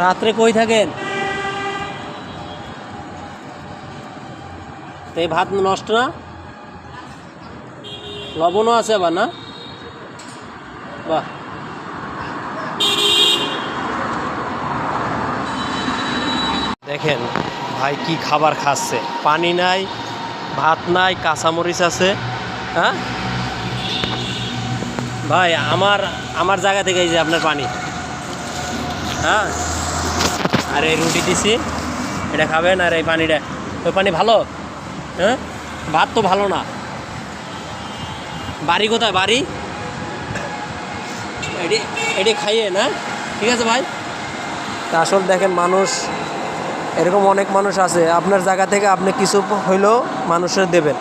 রাত্রে কই থাকেন? তো এই ভাত নষ্ট না? লবণও আছে আবার না? বাহ, দেখেন ভাই কি খাবার খাচ্ছে। পানি নাই, ভাত নাই, কাঁচামরিচ আছে। হ্যাঁ ভাই, আমার আমার জায়গা থেকে এই যে আপনার পানি। হ্যাঁ, আর এই রুটি দিছি, এটা খাবেন। আর এই পানিটা, ওই পানি ভালো? হ্যাঁ, ভাত তো ভালো না। বাড়ি কোথায় বাড়ি? এটি এটি খাইয়ে না, ঠিক আছে ভাই। তা আসলে দেখেন, মানুষ এরকম অনেক মানুষ আছে, আপনার জায়গা থেকে আপনি কিছু হইলেও মানুষের দেবেন।